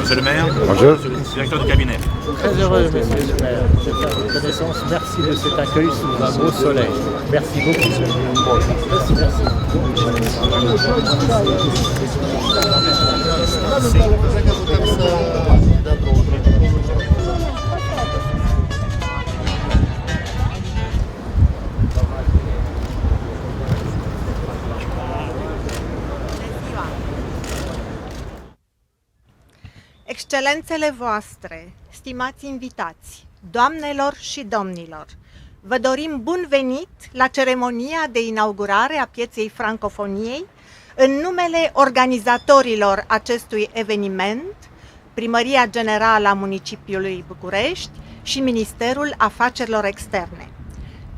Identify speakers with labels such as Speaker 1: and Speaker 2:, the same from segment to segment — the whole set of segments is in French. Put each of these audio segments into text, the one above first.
Speaker 1: Monsieur le maire.
Speaker 2: Bonjour.
Speaker 1: Monsieur le directeur du cabinet.
Speaker 3: Très heureux, monsieur le maire, de faire votre connaissance. Merci de cet accueil sous un beau soleil. Merci beaucoup.
Speaker 4: Excelențele voastre, stimați invitați, doamnelor și domnilor, vă dorim bun venit la ceremonia de inaugurare a Pieței Francofoniei în numele organizatorilor acestui eveniment, Primăria Generală a Municipiului București și Ministerul Afacerilor Externe.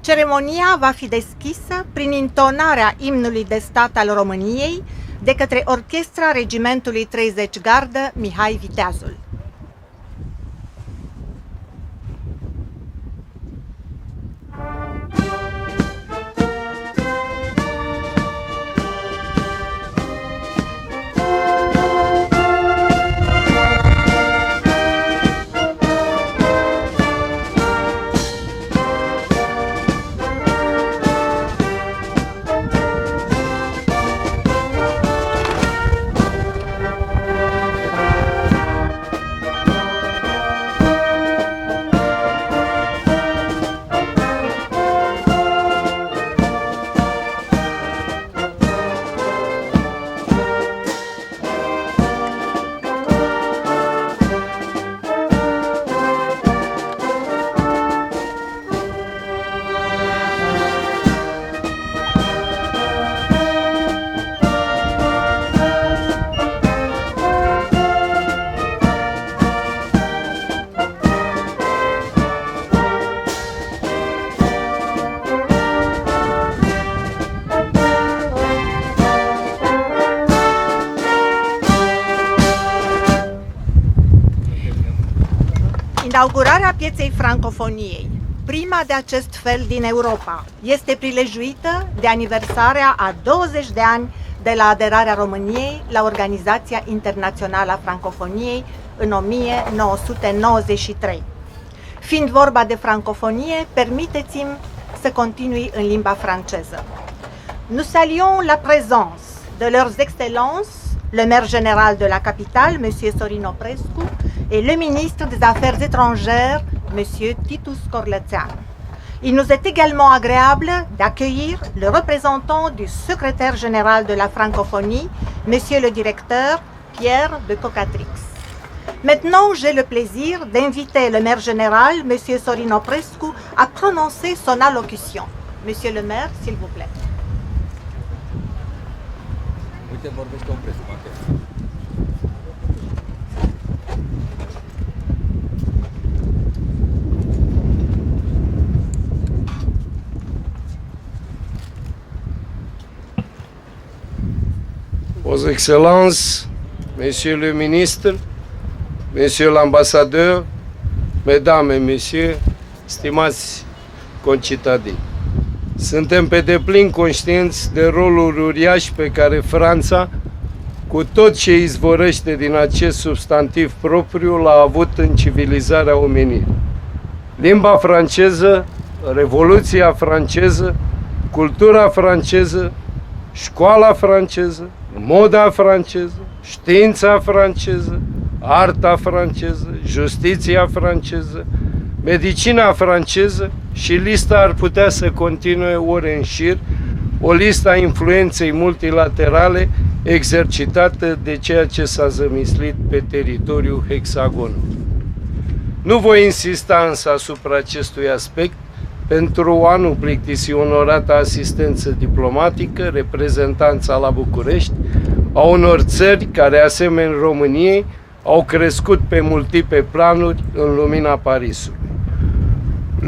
Speaker 4: Ceremonia va fi deschisă prin intonarea imnului de stat al României de către Orchestra Regimentului 30 Gardă Mihai Viteazul. Inaugurarea Pieței Francofoniei, prima de acest fel din Europa, este prilejuită de aniversarea a 20 de ani de la aderarea României la Organizația Internațională a Francofoniei în 1993. Fiind vorba de francofonie, permiteți-mi să continui în limba franceză. Nous saluons la présence de leurs excellences, le maire général de la capitale, M. Sorin Oprescu, et le ministre des Affaires étrangères, M. Titus Corlățean. Il nous est également agréable d'accueillir le représentant du secrétaire général de la francophonie, M. le directeur Pierre de Cocatrix. Maintenant, j'ai le plaisir d'inviter le maire général, M. Sorin Oprescu, à prononcer son allocution. Monsieur le maire, s'il vous plaît.
Speaker 5: Uite, vorbește Oprescu, poate.
Speaker 2: Vos Excellences, Monsieur le Ministre, Monsieur l'Ambassadeur, Mesdames et Messieurs, stimați concitadini. Suntem pe deplin conștienți de rolul uriaș pe care Franța, cu tot ce izvorăște din acest substantiv propriu, l-a avut în civilizarea omenirii. Limba franceză, Revoluția franceză, cultura franceză, școala franceză, moda franceză, știința franceză, arta franceză, justiția franceză, medicina franceză și lista ar putea să continue ore în șir, o listă a influenței multilaterale exercitată de ceea ce s-a zămislit pe teritoriul hexagonului. Nu voi insista însă asupra acestui aspect pentru a nu plictisi onorata asistență diplomatică, reprezentanța la București, a unor țări care, asemeni României, au crescut pe multiple planuri în lumina Parisului.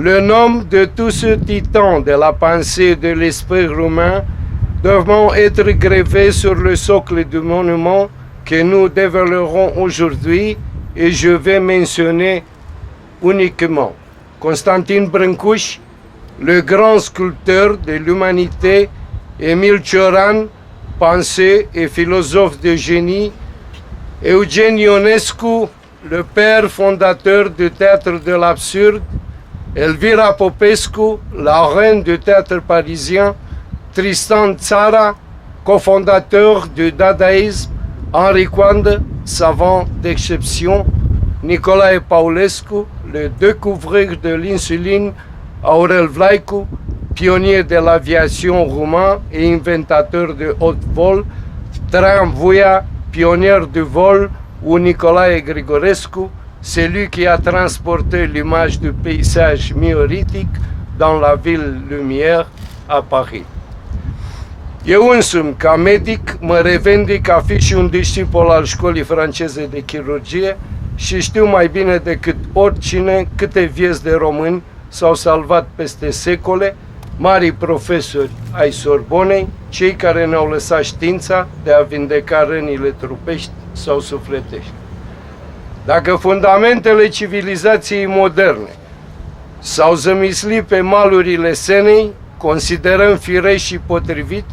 Speaker 2: Le nom de tous ces titans de la pensée et de l'esprit roumain devront être gravés sur le socle du monument que nous dévoilerons aujourd'hui et je vais mentionner uniquement Constantin Brâncuș, le grand sculpteur de l'humanité, Émile Cioran, penseur et philosophe de génie, Eugen Ionescu, le père fondateur du Théâtre de l'Absurde, Elvira Popescu, la reine du théâtre parisien, Tristan Tzara, cofondateur du dadaïsme, Henri Coandă, savant d'exception, Nicolae Paulescu, le découvreur de l'insuline, Aurel Vlaicu, pionnier de l'aviation roumain et inventateur de haut vol, Traian Vuia, pionnier du vol, ou Nicolae Grigorescu, celui qui a transporté l'image du paysage mioritic dans la ville lumière à Paris. Eu însumi, ca medic, mă revendic a fi și un discipol al școlii franceze de chirurgie și știu mai bine decât oricine câte vieți de români s-au salvat peste secole, marii profesori ai Sorbonei, cei care ne-au lăsat știința de a vindeca rănile trupești sau sufletești. Dacă fundamentele civilizației moderne s-au zămislit pe malurile Senei, considerăm firesc și potrivit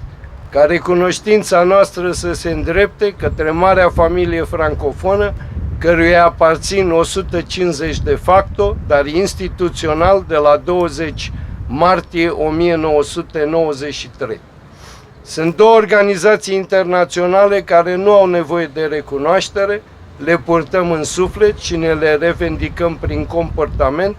Speaker 2: ca recunoștința noastră să se îndrepte către marea familie francofonă, căruia aparțin 150 de facto, dar instituțional de la 20 martie 1993. Sunt două organizații internaționale care nu au nevoie de recunoaștere, le purtăm în suflet și ne le revendicăm prin comportament,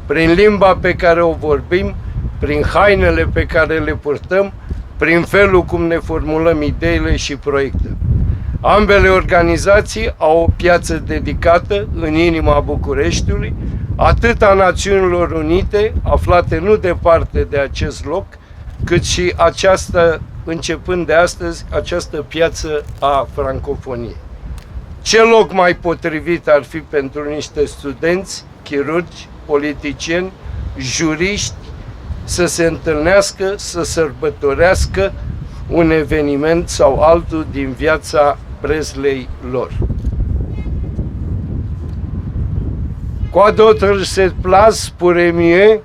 Speaker 2: prin limba pe care o vorbim, prin hainele pe care le purtăm, prin felul cum ne formulăm ideile și proiectele. Ambele organizații au o piață dedicată în inima Bucureștiului, atât a Națiunilor Unite, aflate nu departe de acest loc, cât și această, începând de astăzi, această piață a francofoniei. Ce loc mai potrivit ar fi pentru niște studenți, chirurgi, politicieni, juriști să se întâlnească, să sărbătorească un eveniment sau altul din viața breslei lor. Quoi d'autre cette place pourrait mieux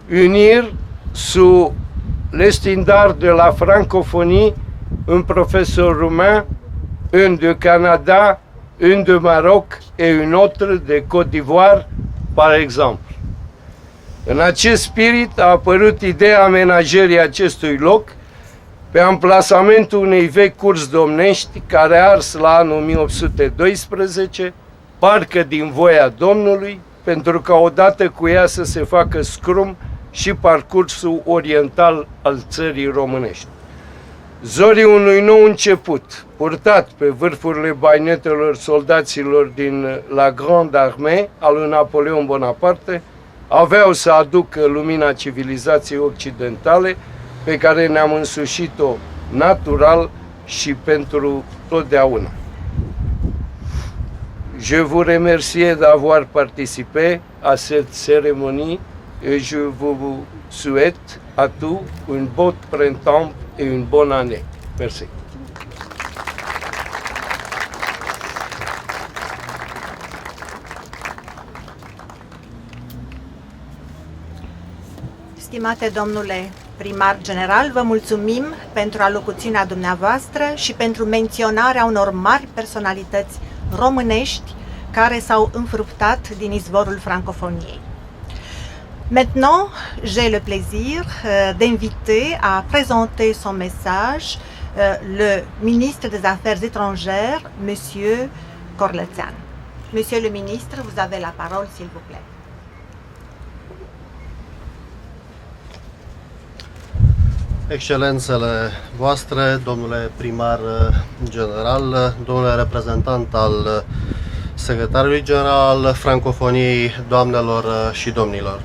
Speaker 2: unir sous l'estendard de la francophonie un professeur roumain, un du Canada, un de Maroc et un autre de Côte d'Ivoire, par exemple. În acest spirit a apărut ideea amenajării acestui loc pe amplasamentul unei vechi curți domnești care a ars la anul 1812, parcă din voia Domnului, pentru ca odată cu ea să se facă scrum și parcursul oriental al țării românești. Zorii unui nou început, purtat pe vârfurile bainetelor soldaților din la Grande Armée al lui Napoleon Bonaparte, aveau să aducă lumina civilizației occidentale pe care ne-am însușit-o natural și pentru totdeauna. Je vous remercie d'avoir participé à cette cérémonie et je vous souhaite à tous un bon printemps et une bonne année. Merci.
Speaker 4: Stimate domnule primar general, vă mulțumim pentru alocuțiunea dumneavoastră și pentru menționarea unor mari personalități românești care s-au înfruptat din izvorul francofoniei. Maintenant, j'ai le plaisir d'inviter à présenter son message le ministre des Affaires étrangères, Monsieur Corlățean. Monsieur le ministre, vous avez la parole, s'il vous plaît.
Speaker 1: Excelențele voastre, domnule primar general, domnule reprezentant al secretarului general al francofoniei, doamnelor și domnilor.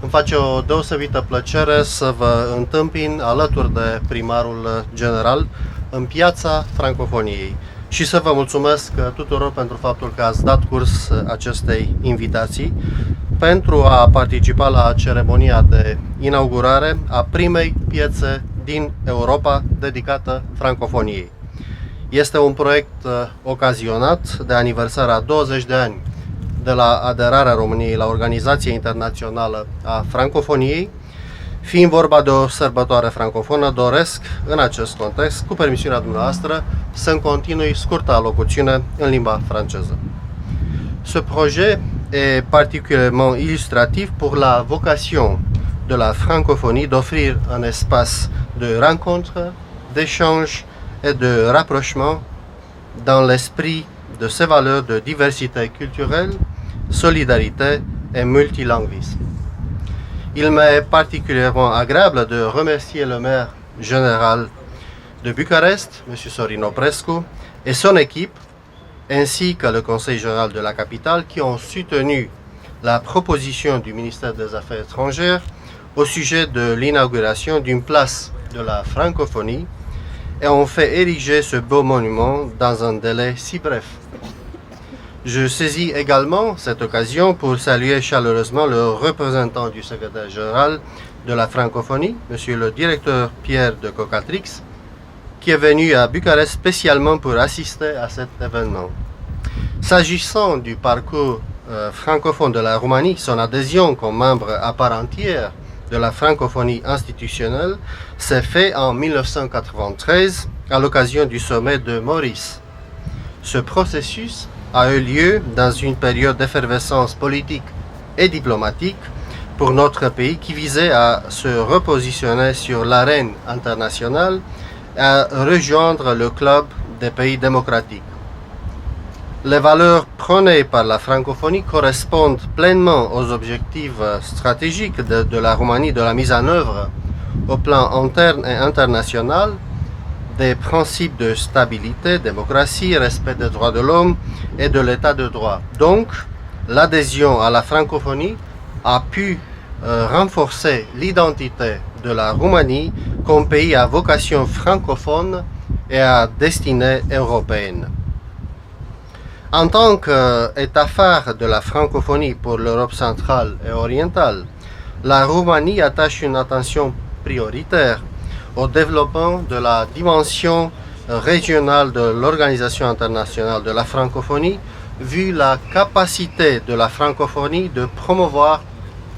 Speaker 1: Îmi face o deosebită plăcere să vă întâmpin alături de primarul general în piața francofoniei și să vă mulțumesc tuturor pentru faptul că ați dat curs acestei invitații pentru a participa la ceremonia de inaugurare a primei piețe din Europa dedicată francofoniei. Este un proiect ocazionat de aniversarea 20 de ani de la aderarea României la Organizația Internațională a Francofoniei Fiind vorba de o sărbătoare francofonă, doresc, în acest context, cu permisiunea dumneavoastră, să-mi continui scurta alocuțiune în limba franceză. Ce projet est particulièrement illustratif pour la vocation de la francophonie d'offrir un espace de rencontre, d'échange et de rapprochement dans l'esprit de ces valeurs de diversité culturelle, solidarité et multilinguisme. Il m'est particulièrement agréable de remercier le maire général de Bucarest, M. Sorin Oprescu, et son équipe, ainsi que le Conseil général de la capitale, qui ont soutenu la proposition du ministère des Affaires étrangères au sujet de l'inauguration d'une place de la francophonie et ont fait ériger ce beau monument dans un délai si bref. Je saisis également cette occasion pour saluer chaleureusement le représentant du secrétaire général de la francophonie, M. le directeur Pierre de Cocatrix, qui est venu à Bucarest spécialement pour assister à cet événement. S'agissant du parcours francophone de la Roumanie, son adhésion comme membre à part entière de la francophonie institutionnelle s'est fait en 1993 à l'occasion du sommet de Maurice. Ce processus a eu lieu dans une période d'effervescence politique et diplomatique pour notre pays qui visait à se repositionner sur l'arène internationale et à rejoindre le club des pays démocratiques. Les valeurs prônées par la francophonie correspondent pleinement aux objectifs stratégiques de la Roumanie de la mise en œuvre au plan interne et international des principes de stabilité, démocratie, respect des droits de l'homme et de l'état de droit. Donc, l'adhésion à la francophonie a pu renforcer l'identité de la Roumanie comme pays à vocation francophone et à destinée européenne. En tant qu'État phare de la francophonie pour l'Europe centrale et orientale, la Roumanie attache une attention prioritaire au développement de la dimension régionale de l'Organisation internationale de la francophonie, vu la capacité de la francophonie de promouvoir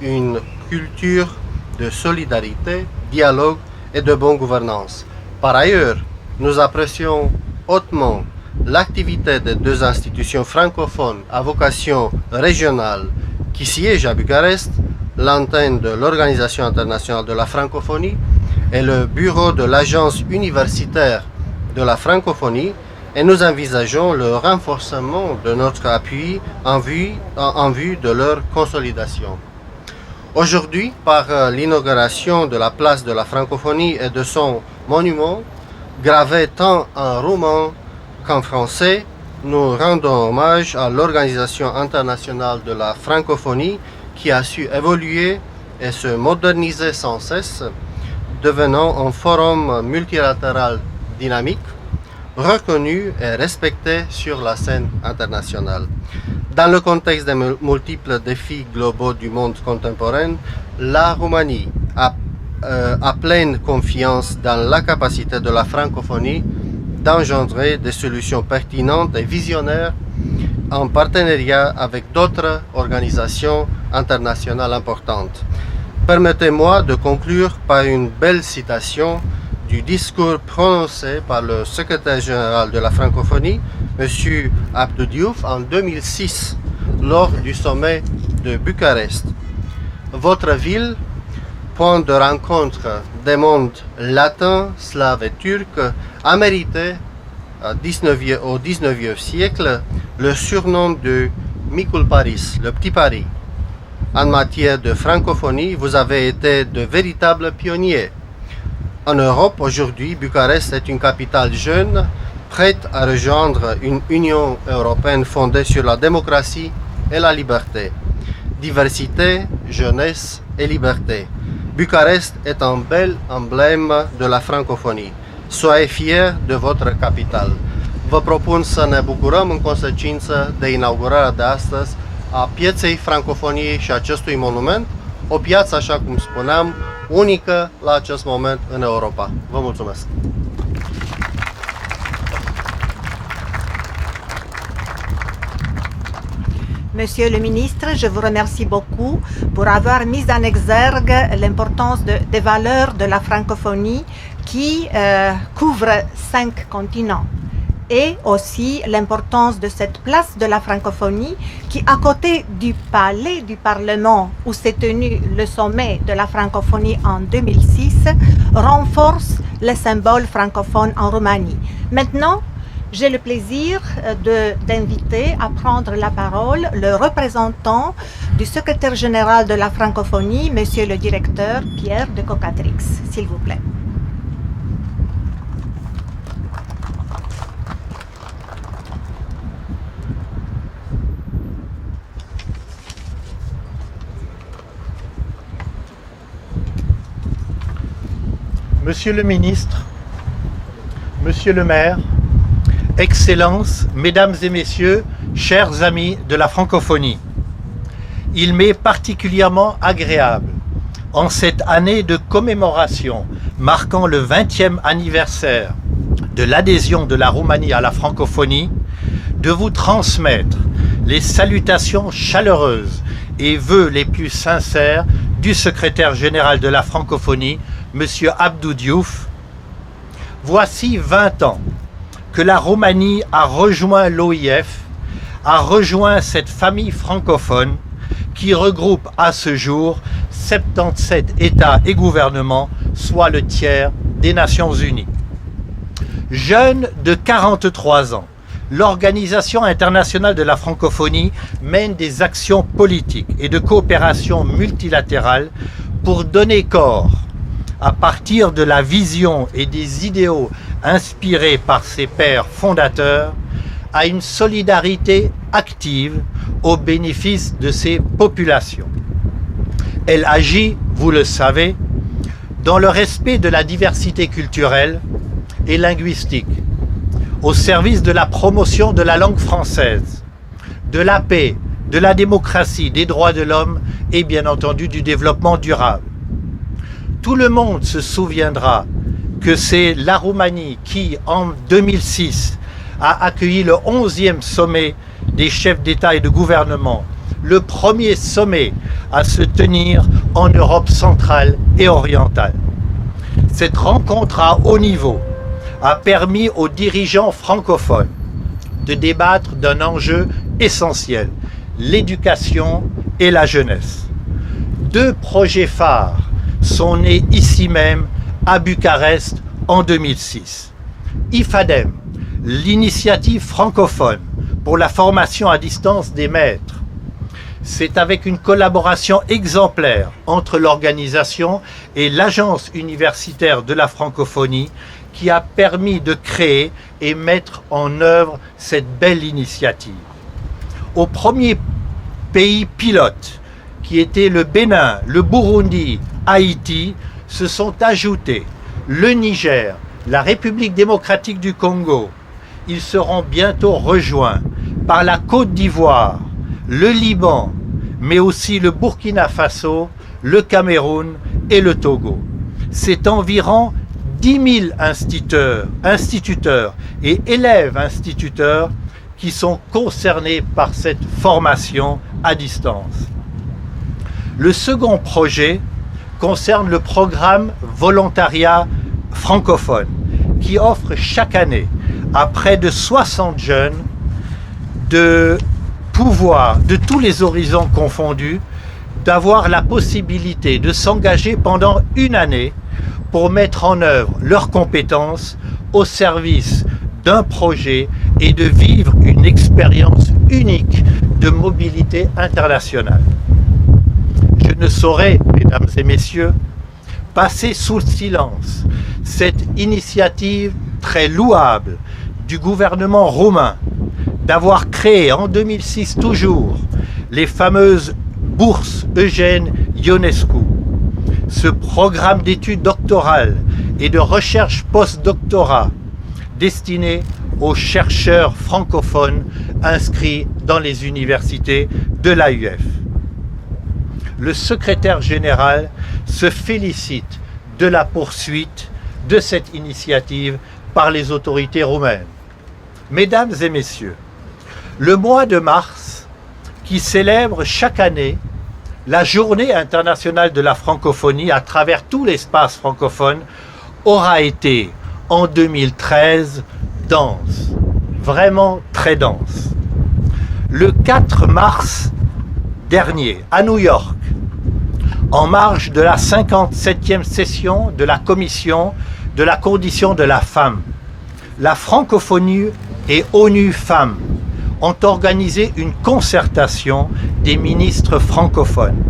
Speaker 1: une culture de solidarité, dialogue et de bonne gouvernance. Par ailleurs, nous apprécions hautement l'activité des deux institutions francophones à vocation régionale qui siègent à Bucarest, l'antenne de l'Organisation internationale de la francophonie et le bureau de l'Agence universitaire de la francophonie, et nous envisageons le renforcement de notre appui en vue de leur consolidation. Aujourd'hui, par l'inauguration de la place de la francophonie et de son monument, gravé tant en roumain qu'en français, nous rendons hommage à l'Organisation internationale de la francophonie qui a su évoluer et se moderniser sans cesse, devenant un forum multilatéral dynamique, reconnu et respecté sur la scène internationale. Dans le contexte des multiples défis globaux du monde contemporain, la Roumanie a pleine confiance dans la capacité de la francophonie d'engendrer des solutions pertinentes et visionnaires en partenariat avec d'autres organisations internationales importantes. Permettez-moi de conclure par une belle citation du discours prononcé par le secrétaire général de la francophonie, M. Abdou Diouf, en 2006, lors du sommet de Bucarest. Votre ville, point de rencontre des mondes latins, slaves et turcs, a mérité au XIXe siècle le surnom de Micul Paris, le Petit Paris. En matière de francophonie, vous avez été de véritables pionniers. En Europe, aujourd'hui, Bucarest est une capitale jeune, prête à rejoindre une Union européenne fondée sur la démocratie et la liberté. Diversité, jeunesse et liberté. Bucarest est un bel emblème de la francophonie. Soyez fiers de votre capitale. Vă propun să ne bucurăm în consecință de inaugurarea de astăzi a pieței francofoniei și acestui monument, o piață, așa cum spuneam, unică la acest moment în Europa. Vă mulțumesc!
Speaker 4: Monsieur le ministre, je vous remercie beaucoup pour avoir mis en exergue l'importance des valeurs de la francophonie qui couvre 5 continents et aussi l'importance de cette place de la francophonie qui, à côté du palais du Parlement où s'est tenu le sommet de la francophonie en 2006, renforce les symboles francophones en Roumanie. Maintenant, j'ai le plaisir d'inviter à prendre la parole le représentant du secrétaire général de la francophonie, monsieur le directeur Pierre de Cocatrix, s'il vous plaît.
Speaker 6: Monsieur le ministre, Monsieur le maire, Excellences, Mesdames et Messieurs, chers amis de la francophonie, il m'est particulièrement agréable, en cette année de commémoration marquant le 20e anniversaire de l'adhésion de la Roumanie à la francophonie, de vous transmettre les salutations chaleureuses et vœux les plus sincères du secrétaire général de la francophonie, M. Abdou Diouf. Voici 20 ans que la Roumanie a rejoint l'OIF, a rejoint cette famille francophone qui regroupe à ce jour 77 États et gouvernements, soit le tiers des Nations Unies. Jeune de 43 ans, l'Organisation internationale de la francophonie mène des actions politiques et de coopération multilatérale pour donner corps, à partir de la vision et des idéaux inspirés par ses pères fondateurs, à une solidarité active au bénéfice de ses populations. Elle agit, vous le savez, dans le respect de la diversité culturelle et linguistique, au service de la promotion de la langue française, de la paix, de la démocratie, des droits de l'homme et bien entendu du développement durable. Tout le monde se souviendra que c'est la Roumanie qui, en 2006, a accueilli le 11e sommet des chefs d'État et de gouvernement, le premier sommet à se tenir en Europe centrale et orientale. Cette rencontre à haut niveau a permis aux dirigeants francophones de débattre d'un enjeu essentiel, l'éducation et la jeunesse. 2 projets phares sont nés ici même à Bucarest en 2006. IFADEM, l'initiative francophone pour la formation à distance des maîtres. C'est avec une collaboration exemplaire entre l'organisation et l'Agence universitaire de la francophonie qui a permis de créer et mettre en œuvre cette belle initiative. Au premier pays pilote, qui étaient le Bénin, le Burundi, Haïti, se sont ajoutés le Niger, la République démocratique du Congo. Ils seront bientôt rejoints par la Côte d'Ivoire, le Liban, mais aussi le Burkina Faso, le Cameroun et le Togo. C'est environ 10 000 instituteurs et élèves instituteurs qui sont concernés par cette formation à distance. Le second projet concerne le programme Volontariat francophone qui offre chaque année à près de 60 jeunes de pouvoir, de tous les horizons confondus, d'avoir la possibilité de s'engager pendant une année pour mettre en œuvre leurs compétences au service d'un projet et de vivre une expérience unique de mobilité internationale. Je ne saurais, mesdames et messieurs, passer sous le silence cette initiative très louable du gouvernement roumain d'avoir créé en 2006 toujours les fameuses bourses Eugène Ionescu, ce programme d'études doctorales et de recherche post-doctorat destiné aux chercheurs francophones inscrits dans les universités de l'AUF. Le secrétaire général se félicite de la poursuite de cette initiative par les autorités roumaines. Mesdames et messieurs, le mois de mars, qui célèbre chaque année la Journée internationale de la francophonie à travers tout l'espace francophone, aura été en 2013 dense, vraiment très dense. Le 4 mars dernier, à New York, en marge de la 57e session de la Commission de la condition de la femme, la francophonie et ONU Femmes ont organisé une concertation des ministres francophones.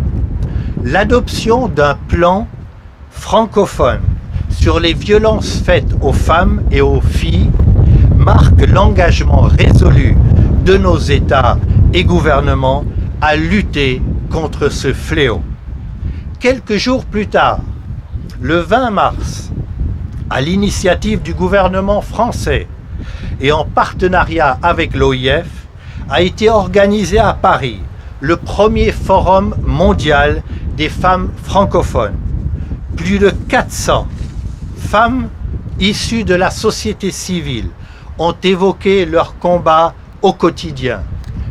Speaker 6: L'adoption d'un plan francophone sur les violences faites aux femmes et aux filles marque l'engagement résolu de nos États et gouvernements à lutter contre ce fléau. Quelques jours plus tard, le 20 mars, à l'initiative du gouvernement français et en partenariat avec l'OIF, a été organisé à Paris le premier forum mondial des femmes francophones. Plus de 400 femmes issues de la société civile ont évoqué leur combat au quotidien.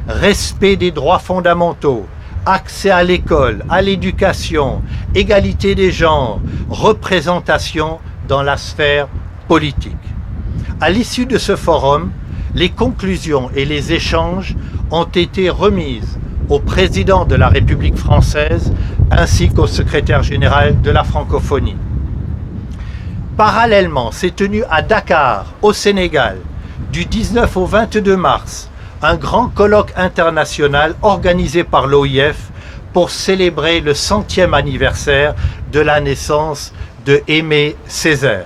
Speaker 6: Respect des droits fondamentaux, accès à l'école, à l'éducation, égalité des genres, représentation dans la sphère politique. À l'issue de ce forum, les conclusions et les échanges ont été remises au président de la République française ainsi qu'au secrétaire général de la francophonie. Parallèlement, s'est tenu à Dakar, au Sénégal, du 19 au 22 mars, un grand colloque international organisé par l'OIF pour célébrer le 100e anniversaire de la naissance de Aimé Césaire.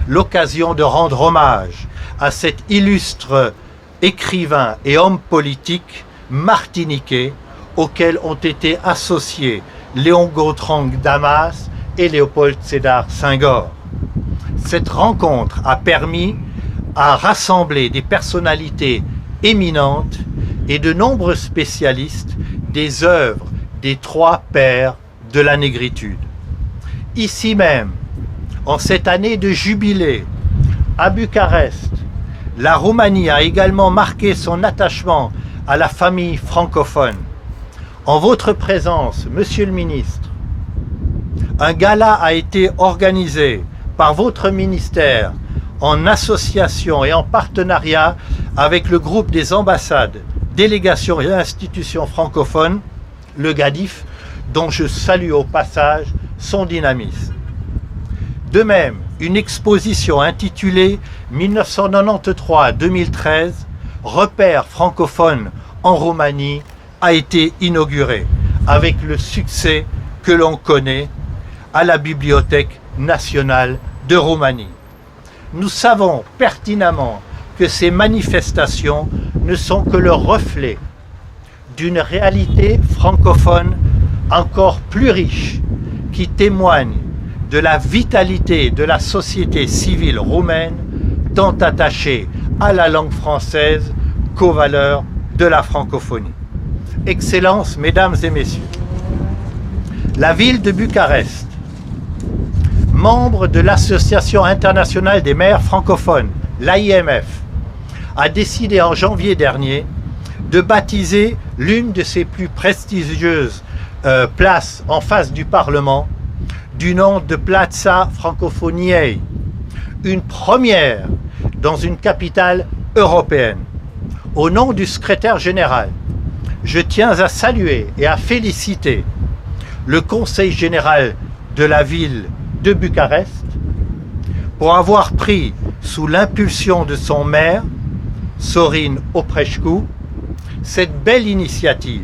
Speaker 6: L'occasion de rendre hommage à cet illustre écrivain et homme politique martiniquais auquel ont été associés Léon Gautran Damas et Léopold Sédar Senghor. Cette rencontre a permis à rassembler des personnalités éminentes et de nombreux spécialistes des œuvres des trois pères de la négritude. Ici même, en cette année de jubilé, à Bucarest, la Roumanie a également marqué son attachement à la famille francophone. En votre présence, Monsieur le Ministre, un gala a été organisé par votre ministère en association et en partenariat avec le groupe des ambassades, délégations et institutions francophones, le GADIF, dont je salue au passage son dynamisme. De même, une exposition intitulée 1993-2013, repères francophones en Roumanie, a été inaugurée avec le succès que l'on connaît à la Bibliothèque nationale de Roumanie. Nous savons pertinemment que ces manifestations ne sont que le reflet d'une réalité francophone encore plus riche qui témoigne de la vitalité de la société civile roumaine tant attachée à la langue française qu'aux valeurs de la francophonie. Excellences, Mesdames et Messieurs, la ville de Bucarest, membre de l'Association internationale des maires francophones, l'AIMF, a décidé en janvier dernier de baptiser l'une de ses plus prestigieuses places en face du Parlement du nom de Plaza Francophoniei, une première dans une capitale européenne. Au nom du secrétaire général, je tiens à saluer et à féliciter le Conseil général de la ville de Bucarest pour avoir pris, sous l'impulsion de son maire, Sorin Opreșcu, cette belle initiative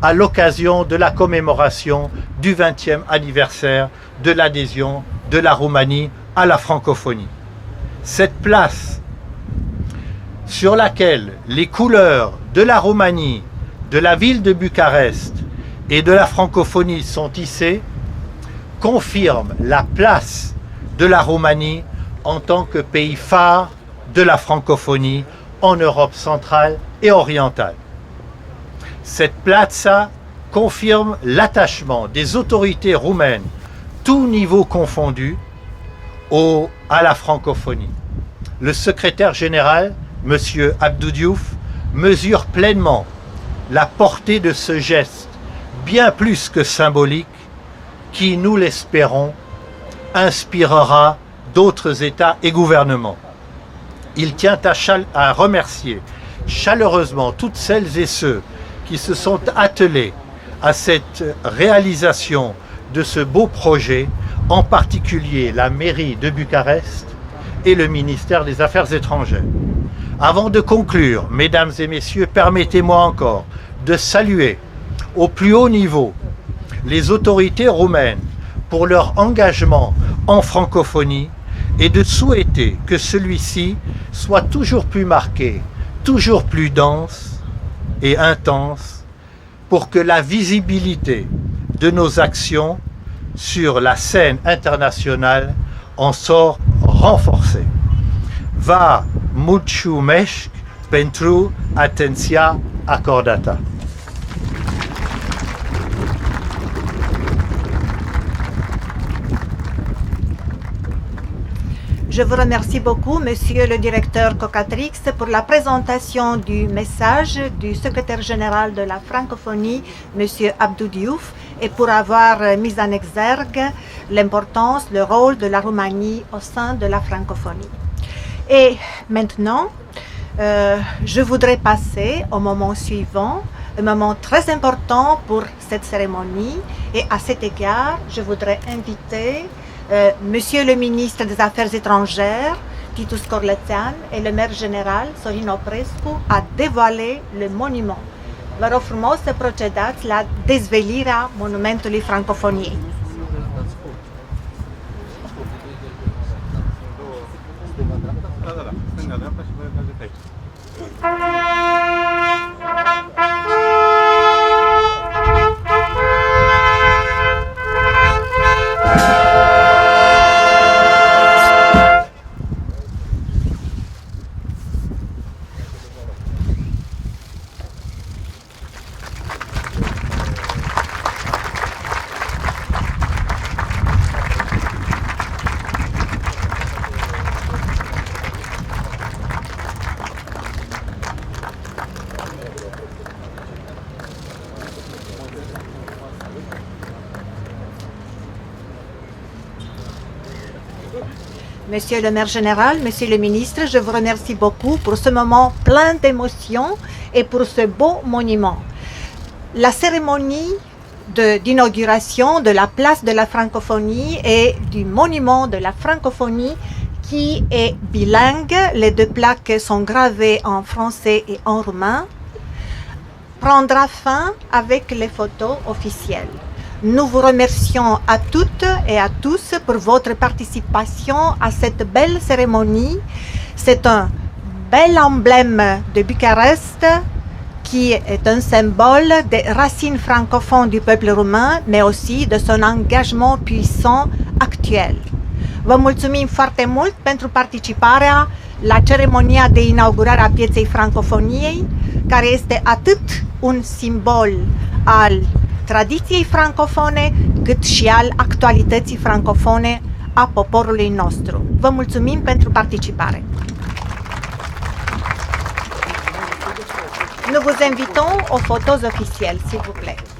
Speaker 6: à l'occasion de la commémoration du 20e anniversaire de l'adhésion de la Roumanie à la francophonie. Cette place sur laquelle les couleurs de la Roumanie, de la ville de Bucarest et de la francophonie sont hissées, confirme la place de la Roumanie en tant que pays phare de la francophonie en Europe centrale et orientale. Cette plaza confirme l'attachement des autorités roumaines, tous niveaux confondus, à la francophonie. Le secrétaire général, M. Abdou Diouf, mesure pleinement la portée de ce geste, bien plus que symbolique, qui, nous l'espérons, inspirera d'autres États et gouvernements. Il tient à remercier chaleureusement toutes celles et ceux qui se sont attelés à cette réalisation de ce beau projet, en particulier la mairie de Bucarest et le ministère des Affaires étrangères. Avant de conclure, mesdames et messieurs, permettez-moi encore de saluer au plus haut niveau les autorités roumaines pour leur engagement en francophonie et de souhaiter que celui-ci soit toujours plus marqué, toujours plus dense et intense pour que la visibilité de nos actions sur la scène internationale en sort renforcée. Vă mulțumesc pentru atenția acordată.
Speaker 4: Je vous remercie beaucoup, Monsieur le directeur Cocatrix, pour la présentation du message du secrétaire général de la francophonie, Monsieur Abdou Diouf, et pour avoir mis en exergue l'importance, le rôle de la Roumanie au sein de la francophonie. Et maintenant, je voudrais passer au moment suivant, un moment très important pour cette cérémonie, et à cet égard, je voudrais inviter Monsieur le ministre des Affaires étrangères, Titus Corlățean, et le maire général, Sorin Oprescu, a dévoilé le monument. Vă rog frumos să procedați la dezvelirea monumentului francofoniei. Monsieur le maire général, Monsieur le ministre, je vous remercie beaucoup pour ce moment plein d'émotions et pour ce beau monument. La cérémonie d'inauguration de la place de la francophonie et du monument de la francophonie qui est bilingue, les deux plaques sont gravées en français et en roumain, prendra fin avec les photos officielles. Nous vous remercions à toutes et à tous pour votre participation à cette belle cérémonie. C'est un bel emblème de Bucarest qui est un symbole des racines francophones du peuple roumain, mais aussi de son engagement puissant actuel. Vă mulțumim foarte mult pentru participarea la ceremonia de inaugurare a pieței francofoniei, care este atât un simbol al tradiției francofone, cât și al actualității francofone a poporului nostru. Vă mulțumim pentru participare. Nous vous invitons aux photos officielles, s'il vous plaît.